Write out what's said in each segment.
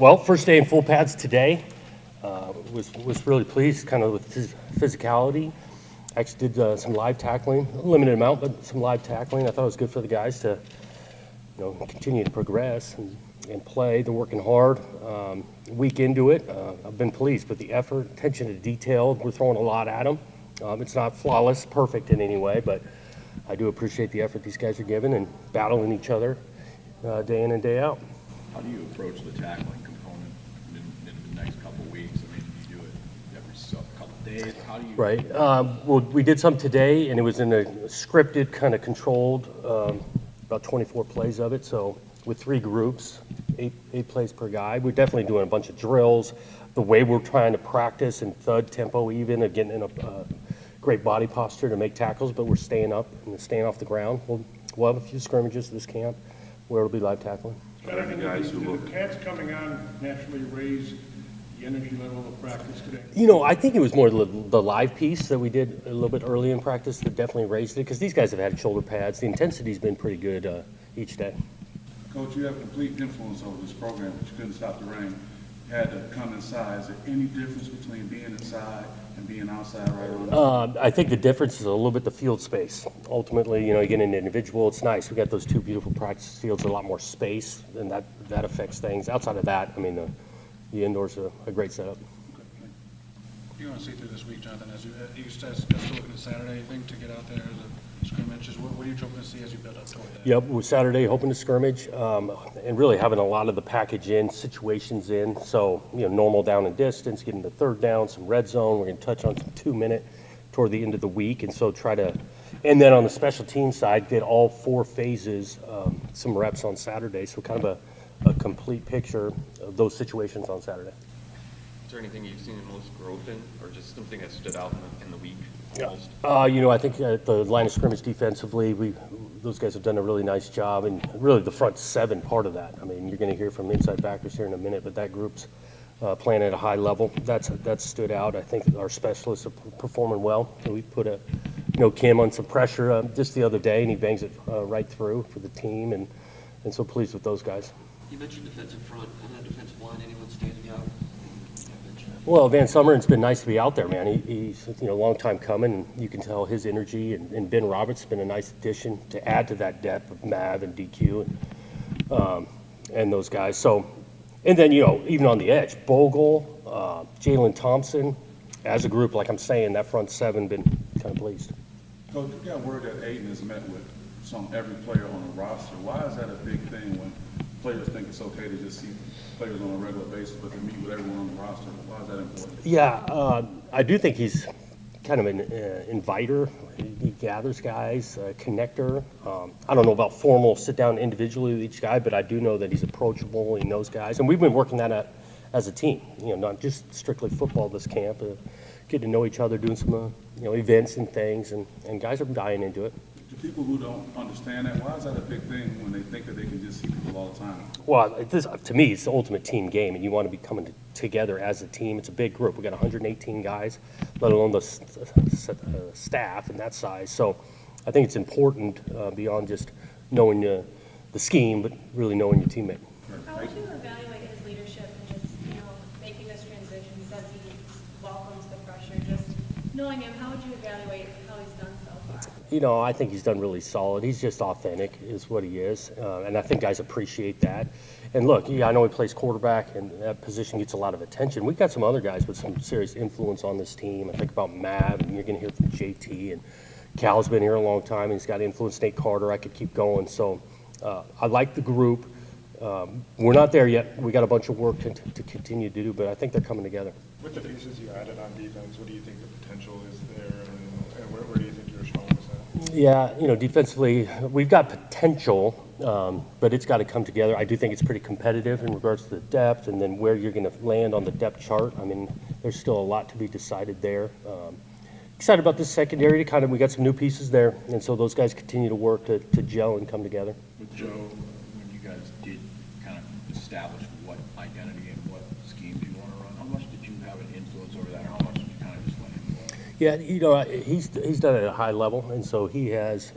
Well, first day in full pads today. Was really pleased, kind of with his physicality. Actually did some live tackling, a limited amount, but some live tackling. I thought it was good for the guys to, continue to progress and play. They're working hard. Week into it, I've been pleased with the effort, attention to detail. We're throwing a lot at them. It's not flawless, perfect in any way, but I do appreciate the effort these guys are giving and battling each other day in and day out. How do you approach the tackling component in the next couple of weeks? I mean, do you do it every couple of days? How do you? Right. Well, we did some today, and it was in a scripted, kind of controlled, about 24 plays of it. So with 3 groups, eight plays per guy. We're definitely doing a bunch of drills. The way we're trying to practice and thud tempo even, and getting in a great body posture to make tackles, but we're staying up and staying off the ground. We'll have a few scrimmages this camp where it'll be live tackling. Did the pads coming on naturally raise the energy level of practice today? I think it was more the live piece that we did a little bit early in practice that definitely raised it, because these guys have had shoulder pads. The intensity's been pretty good each day. Coach, you have complete influence over this program, but you couldn't stop the rain. You had to come inside. Is there any difference between being inside and being outside right on? I think the difference is a little bit the field space. Ultimately, you get an individual, it's nice. We got those 2 beautiful practice fields, a lot more space, and that affects things. Outside of that, I mean, the indoors are a great setup. You want to see through this week, Jonathan, as you still looking at Saturday, you think, to get out there as a scrimmage? What are you hoping to see as you build up toward that? Yep, we're Saturday hoping to scrimmage, and really having a lot of the package in, situations in. So, normal down and distance, getting the third down, some red zone. We're going to touch on some 2-minute toward the end of the week, and so and then on the special team side, get all 4 phases, some reps on Saturday. So kind of a complete picture of those situations on Saturday. Is there anything you've seen the most growth in, or just something that stood out in the week most? I think at the line of scrimmage defensively, those guys have done a really nice job, and really the front 7 part of that. I mean, you're going to hear from inside backers here in a minute, but that group's playing at a high level. That's stood out. I think our specialists are performing well. And we put Kim on some pressure just the other day, and he bangs it right through for the team, and so pleased with those guys. You mentioned defensive front and that defensive line. Anyone standing out? Well, Van Summer, it's been nice to be out there, man. He's a long time coming, and you can tell his energy. And Ben Roberts has been a nice addition to add to that depth of Mav and DQ and those guys. So, and then even on the edge, Bogle, Jalen Thompson, as a group, like I'm saying, that front 7 been kind of pleased. Coach, you got word that Aiden has met with every player on the roster. Why is that a big thing when players think it's okay to just see players on a regular basis, but to meet with everyone on the roster? Why is that important? Yeah, I do think he's kind of an inviter. He gathers guys, connector. I don't know about formal sit down individually with each guy, but I do know that he's approachable. He knows guys, and we've been working that as a team. Not just strictly football this camp. Getting to know each other, doing some events and things, and guys are dying into it. To people who don't understand that, why is that a big thing when they think that they can just see people all the time? Well, to me, it's the ultimate team game, and you want to be coming together as a team. It's a big group. We got 118 guys, let alone the staff and that size. So I think it's important beyond just knowing the scheme, but really knowing your teammate. How would you evaluate his leadership and just, making this transition? He says he welcomes the pressure. Just knowing him, how would you evaluate how he's done so far? I think he's done really solid. He's just authentic is what he is, and I think guys appreciate that. And look, I know he plays quarterback, and that position gets a lot of attention. We've got some other guys with some serious influence on this team. I think about Mav, and you're going to hear from JT, and Cal's been here a long time, and he's got influence. Nate Carter, I could keep going. So I like the group. We're not there yet. We got a bunch of work to continue to do, but I think they're coming together. With the pieces you added on defense, what do you think the potential is there, and where do you think you're strongest at? Yeah, defensively, we've got potential, but it's got to come together. I do think it's pretty competitive in regards to the depth, and then where you're going to land on the depth chart. I mean, there's still a lot to be decided there. Excited about this secondary. We got some new pieces there, and so those guys continue to work to gel and come together. With Joe, when you guys did kind of establish what identity and what schemes you want to run, how much did you have an influence over that, or how much did you kind of just let him go? Yeah, he's done it at a high level, and so he has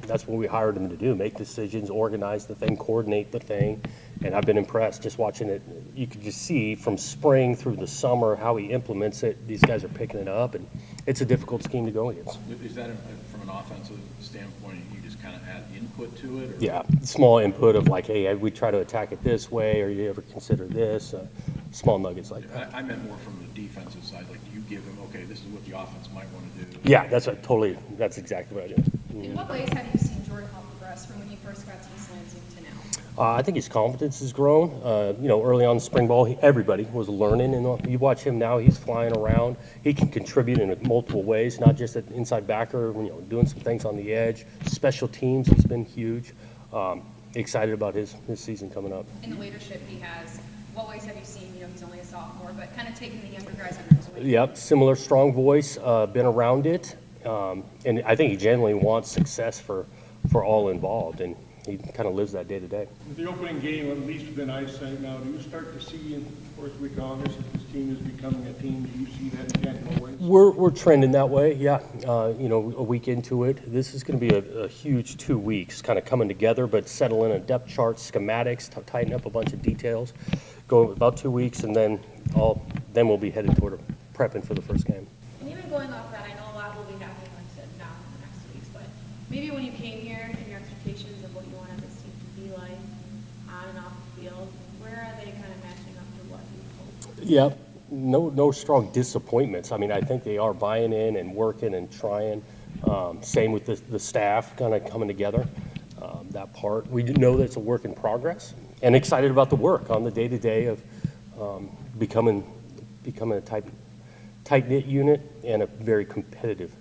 that's what we hired him to do, make decisions, organize the thing, coordinate the thing. And I've been impressed just watching it. You could just see from spring through the summer how he implements it. These guys are picking it up, and it's a difficult scheme to go against. Is that from an offensive standpoint, you just kind of add input to it? Or? Yeah, small input of like, hey, we try to attack it this way, or you ever consider this? Small nuggets like that. I meant more from the defensive side, like you give them, okay, this is what the offense might want to do. Yeah, that's exactly what I do. In what ways have you seen Jordan help progress from when you first got to East Lansing to now? I think his confidence has grown. Early on in spring ball, everybody was learning, and you watch him now, he's flying around. He can contribute in multiple ways, not just at inside backer, doing some things on the edge. Special teams, he's been huge. Excited about his season coming up. In the leadership he has, what ways have you seen, he's only a sophomore, but kind of taking the younger guys under his wing? Yep, similar strong voice, been around it. And I think he genuinely wants success for all involved, and he kind of lives that day to day. The opening game, at least within eyesight now, do you start to see in the first week of August that this team is becoming a team? Do you see that in tangible ways? We're trending that way, yeah. A week into it, this is going to be a huge 2 weeks, kind of coming together, but settle in a depth chart, schematics, tighten up a bunch of details. Go about 2 weeks, and then we'll be headed toward prepping for the first game. And even going off that, I know a lot will be happening, like I said, now in the next weeks, but maybe when you came here and your expectations of what you wanted this team to be like on and off the field, where are they kind of matching up to what you hoped? Yep, no strong disappointments. I mean, I think they are buying in and working and trying. Same with the staff kind of coming together. That part, we do know that it's a work in progress, and excited about the work on the day-to-day of becoming a tight-knit unit and a very competitive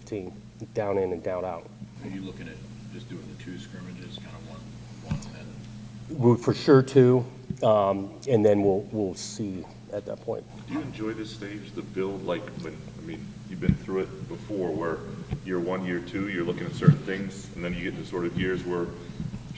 team, down in and down out. Are you looking at just doing the 2 scrimmages, kind of one and then? We're for sure 2, and then we'll see at that point. Do you enjoy this stage, the build, you've been through it before where year 1, year 2, you're looking at certain things, and then you get into sort of years where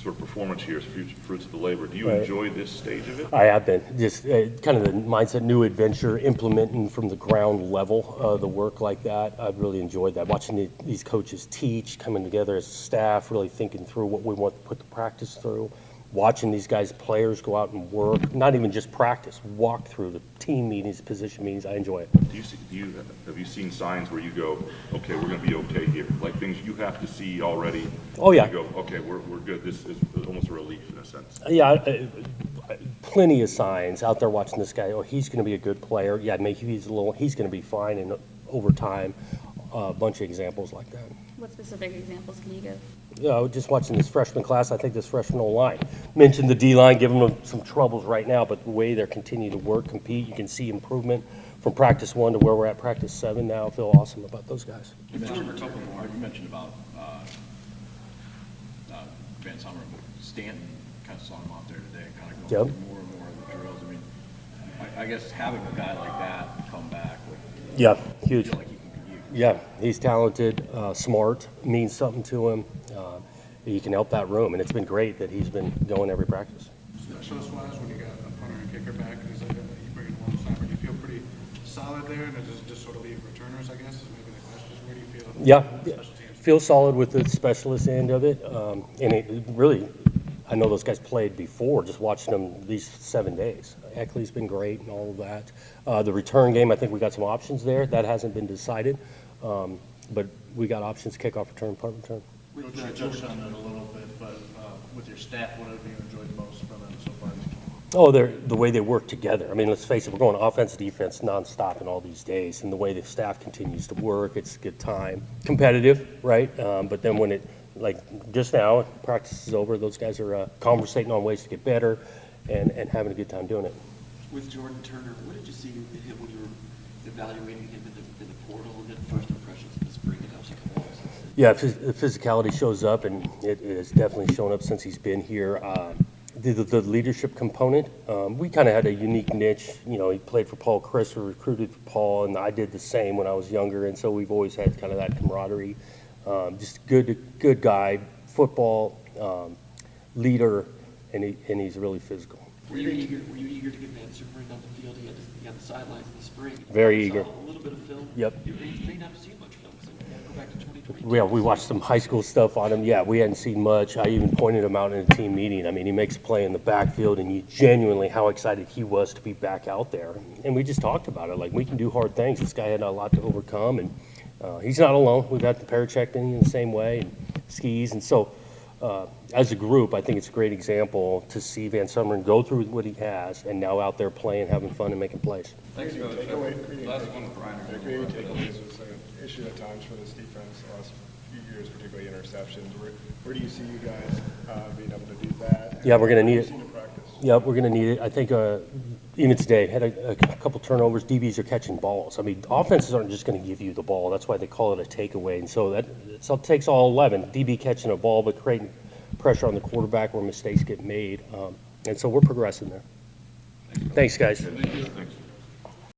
sort of performance years, fruits of the labor. Do you Right. enjoy this stage of it? I have been, just kind of the mindset, new adventure, implementing from the ground level, the work like that. I've really enjoyed that, watching these coaches teach, coming together as a staff, really thinking through what we want to put the practice through, watching these guys, players, go out and work, not even just practice, walk through the team meetings, position meetings. I enjoy it. Have you seen signs where you go, okay, we're going to be okay here? Like things you have to see already? Oh, yeah. You go, okay, we're good. This is almost a relief in a sense. Yeah, plenty of signs out there watching this guy. Oh, he's going to be a good player. Yeah, maybe he's going to be fine, and over time, a bunch of examples like that. What specific examples can you give? Just watching this freshman class, I think this freshman O-line. Mentioned the D-line, giving them some troubles right now, but the way they're continuing to work, compete, you can see improvement from practice 1 to where we're at practice 7 now. I feel awesome about those guys. You mentioned a couple more. You mentioned about Van Summer, but Stanton kind of saw him out there today, kind of going Yep. through more and more of the drills. I mean, I guess having a guy like that come back, Yeah, huge. feel like he can compete. Yeah, he's talented, smart, means something to him. He can help that room, and it's been great that he's been going every practice. Specialist-wise, when you got a punter and kicker back, is that you bring in one snapper, do you feel pretty solid there, and does it just sort of leave returners, I guess, is maybe the question. Where do you feel? Yeah, Special teams? feel solid with the specialist end of it, and it really, I know those guys played before, just watching them these 7 days. Eckley's been great and all of that. The return game, I think we got some options there. That hasn't been decided, but we got options: kickoff return, punt return. Coach, you touched on it a little bit, but with your staff, what have you enjoyed most from them so far? Oh, the way they work together. I mean, let's face it, we're going offense, defense, nonstop in all these days, and the way the staff continues to work, it's a good time. Competitive, right? But then when like just now, practice is over, those guys are conversating on ways to get better and having a good time doing it. With Jordan Turner, what did you see him when you were evaluating him in the portal, and then first impressions in the spring, and obviously come on since then? Yeah, the physicality shows up, and it has definitely shown up since he's been here. The leadership component, we kind of had a unique niche. He played for Paul Chris, recruited for Paul, and I did the same when I was younger, and so we've always had kind of that camaraderie. Just good guy, football leader, and he's really physical. Were you eager to get Van Summer on the field? He had the sidelines in the spring. Very You eager. saw a little bit of film. Yep. You may not have seen much film. So back to 2022. Yeah, we watched some high school stuff on him. Yeah, we hadn't seen much. I even pointed him out in a team meeting. I mean, he makes a play in the backfield, and you genuinely how excited he was to be back out there. And we just talked about it. Like, we can do hard things. This guy had a lot to overcome, and he's not alone. We've got the Paracheck in the same way, and Skis. And so, as a group, I think it's a great example to see Van Summeren go through what he has, and now out there playing, having fun, and making plays. Thanks for the last one, Brian. The creating takeaways was an issue at times for this defense the last few years, particularly interceptions. Where do you see you guys being able to do that? Yeah, we're going to need it. Seen in practice. Yeah, we're going to need it. I think even today, had a couple turnovers. DBs are catching balls. I mean, offenses aren't just going to give you the ball. That's why they call it a takeaway. And so that it takes all 11. DB catching a ball, but creating pressure on the quarterback where mistakes get made. And so we're progressing there. Thanks, guys. Thanks.